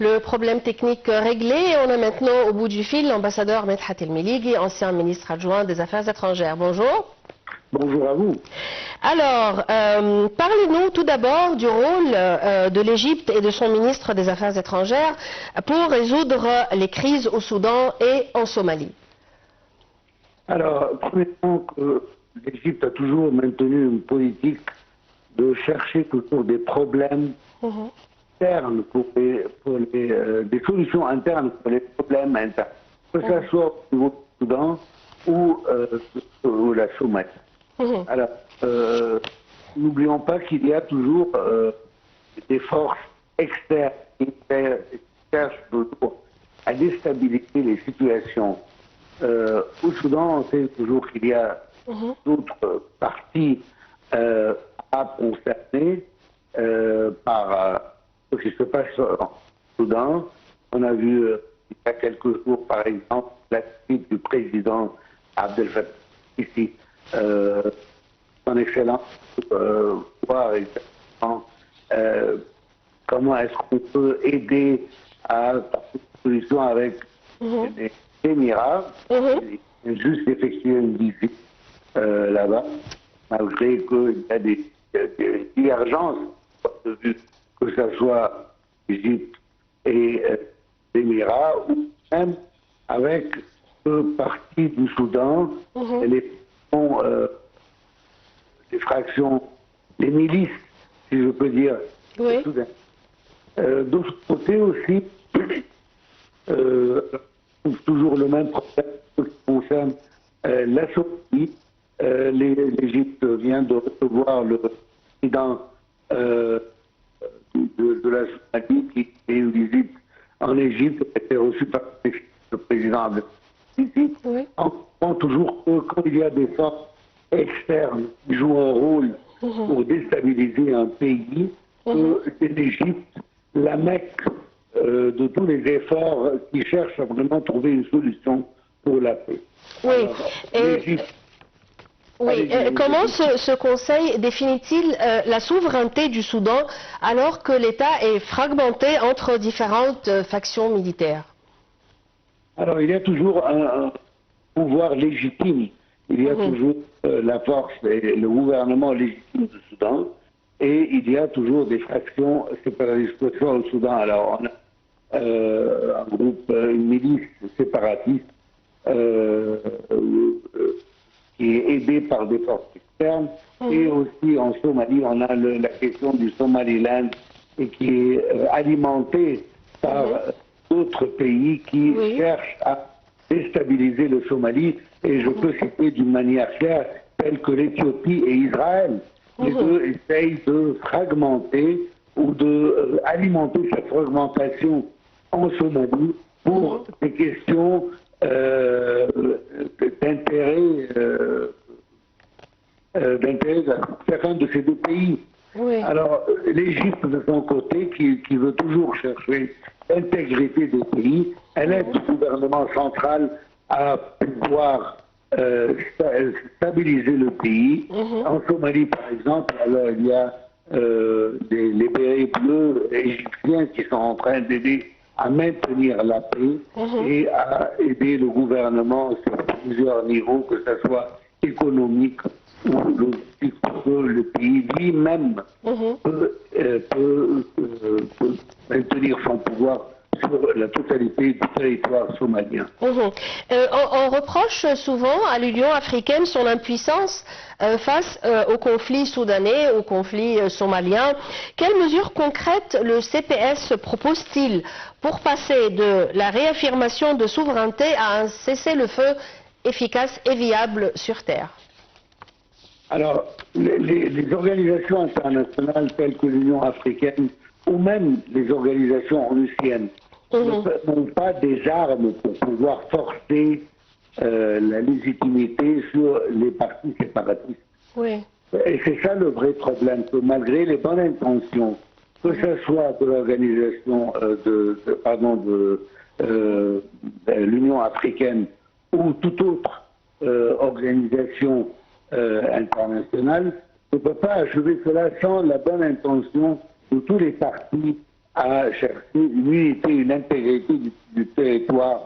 Le problème technique réglé et on a maintenant au bout du fil l'ambassadeur Medhat El-Melighi, ancien ministre adjoint des Affaires étrangères. Bonjour. Bonjour à vous. Alors, parlez-nous tout d'abord du rôle de l'Égypte et de son ministre des Affaires étrangères pour résoudre les crises au Soudan et en Somalie. Alors, premièrement, l'Égypte a toujours maintenu une politique de chercher toujours des problèmes internes, des solutions internes pour les problèmes internes, que ce soit au niveau du Soudan ou la Somalie. Alors, n'oublions pas qu'il y a toujours des forces externes qui cherchent toujours à déstabiliser les situations. Au Soudan, on sait toujours qu'il y a d'autres parties à concerner par ce qui se passe au Soudan. On a vu il y a quelques jours, par exemple, la suite du président Abdel Fattah ici, son excellence, voir exactement comment est-ce qu'on peut aider à passer une solution avec les Émirats. Juste effectuer une visite là-bas, malgré qu'il y a des divergences, que ce soit l'Égypte et l'Émirat, ou même avec deux parties du Soudan, les fractions, les milices, si je peux dire, du Soudan. D'autre côté aussi, toujours le même problème qui concerne la Somalie. L'Égypte vient de recevoir le président de la Somalie qui fait une visite en Égypte, qui a été reçu par le président Abdel Fattah. On comprend toujours que quand il y a des forces externes qui jouent un rôle pour déstabiliser un pays, c'est l'Égypte, la Mecque de tous les efforts qui cherchent à vraiment trouver une solution pour la paix. Oui. Comment ce Conseil définit-il la souveraineté du Soudan alors que l'État est fragmenté entre différentes factions militaires? Alors, il y a toujours un pouvoir légitime. Il y a toujours la force et le gouvernement légitime du Soudan. Et il y a toujours des fractions séparatistes au Soudan. Alors, on a un groupe, une milice séparatiste qui est aidée par des forces externes. Et aussi en Somalie, on a la question du Somaliland et qui est alimentée par d'autres pays qui cherchent à déstabiliser le Somalie. Et je peux citer d'une manière claire, telle que l'Éthiopie et Israël. Les deux essayent de fragmenter ou d'alimenter cette fragmentation en Somalie pour des questions d'intérêt de chacun de ces deux pays. Alors, l'Égypte, de son côté, qui veut toujours chercher l'intégrité des pays, elle aide le gouvernement central à pouvoir stabiliser le pays. En Somalie, par exemple, alors, il y a les bérets bleus égyptiens qui sont en train d'aider à maintenir la paix et à aider le gouvernement sur plusieurs niveaux, que ce soit économique ou logistique, pour que le pays lui-même peut maintenir son pouvoir sur la totalité du territoire somalien. On reproche souvent à l'Union africaine son impuissance face au conflit soudanais, au conflit somalien. Quelles mesures concrètes le CPS propose-t-il pour passer de la réaffirmation de souveraineté à un cessez-le-feu efficace et viable sur terre? Alors, les organisations internationales telles que l'Union africaine ou même les organisations onusiennes n'ont pas des armes pour pouvoir forcer la légitimité sur les partis séparatistes. Et c'est ça le vrai problème, que malgré les bonnes intentions, que ce soit de l'organisation de l'Union africaine ou toute autre organisation internationale, ne peut pas achever cela sans la bonne intention de tous les partis à chercher une unité, une intégrité du territoire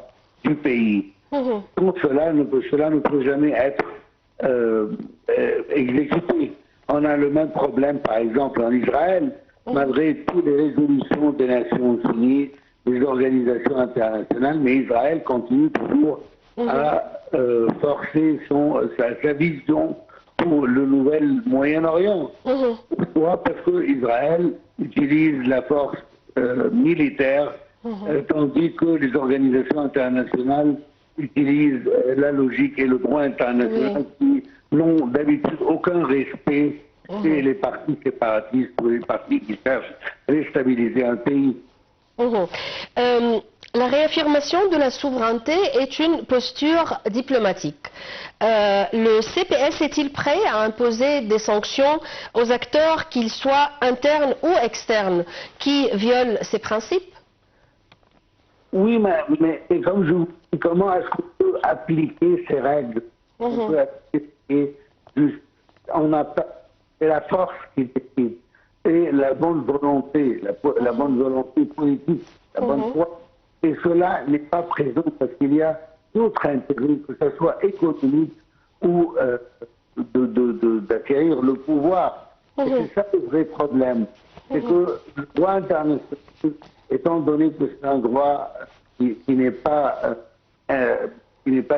du pays. Donc cela ne peut jamais être exécuté. On a le même problème, par exemple, en Israël, malgré toutes les résolutions des Nations Unies, des organisations internationales, mais Israël continue toujours à forcer sa vision pour le nouvel Moyen-Orient. Pourquoi? Parce que Israël utilise la force militaire, tandis que les organisations internationales utilisent la logique et le droit international qui n'ont d'habitude aucun respect chez les partis séparatistes ou les partis qui cherchent à déstabiliser un pays. La réaffirmation de la souveraineté est une posture diplomatique. Le CPS est-il prêt à imposer des sanctions aux acteurs, qu'ils soient internes ou externes, qui violent ces principes? Oui, mais comme je vous dis, comment est-ce qu'on peut appliquer ces règles? On peut appliquer juste, c'est la force qui décide, et la bonne volonté, la bonne volonté politique, la bonne foi. Et cela n'est pas présent parce qu'il y a d'autres intérêts, que ce soit économique ou d'acquérir le pouvoir. Et c'est ça le vrai problème. C'est que le droit international, étant donné que c'est un droit qui n'est pas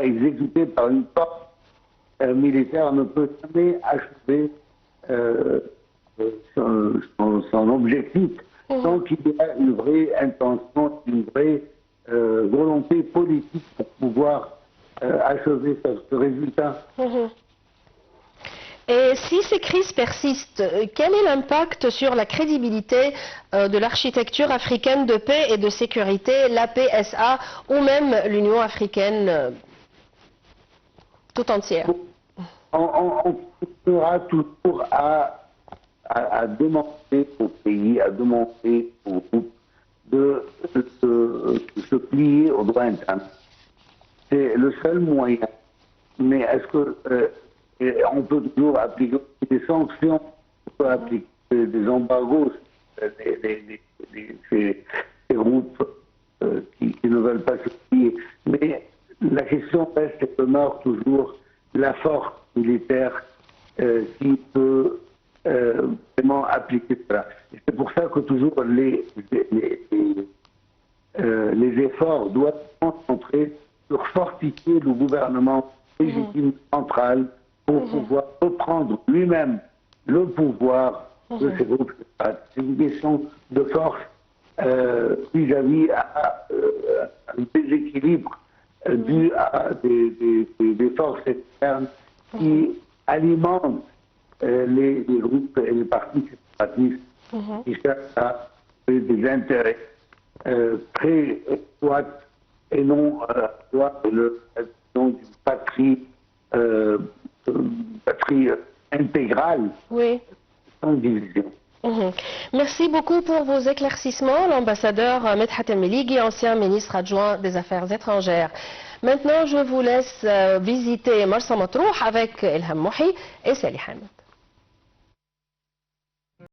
exécuté par une force militaire, ne peut jamais achever son objectif. Donc il y a une vraie intention, une vraie volonté politique pour pouvoir achever ce résultat. Et si ces crises persistent, quel est l'impact sur la crédibilité de l'architecture africaine de paix et de sécurité, la PSA, ou même l'Union africaine tout entière? On continuera toujours à demander au pays, à demander aux groupes de se plier au droit interne. C'est le seul moyen. Mais est-ce que on peut toujours appliquer des sanctions, on peut appliquer des embargos, ces groupes qui ne veulent pas se plier. Mais la question reste et demeure toujours la force militaire qui peut vraiment appliquer cela. C'est pour ça que toujours les efforts doivent se concentrer sur fortifier le gouvernement légitime central pour pouvoir reprendre lui-même le pouvoir de ces groupes. C'est une question de force vis-à-vis un déséquilibre dû à des forces externes qui alimentent les groupes et les partis séparatistes qui cherchent à créer des intérêts très étroits et non d'une patrie intégrale, sans division. Merci beaucoup pour vos éclaircissements, l'ambassadeur Medhat El-Meligui, ancien ministre adjoint des Affaires étrangères. Maintenant, je vous laisse visiter Marsa Matrouh avec Ilham Mouhi et Sali Hamid.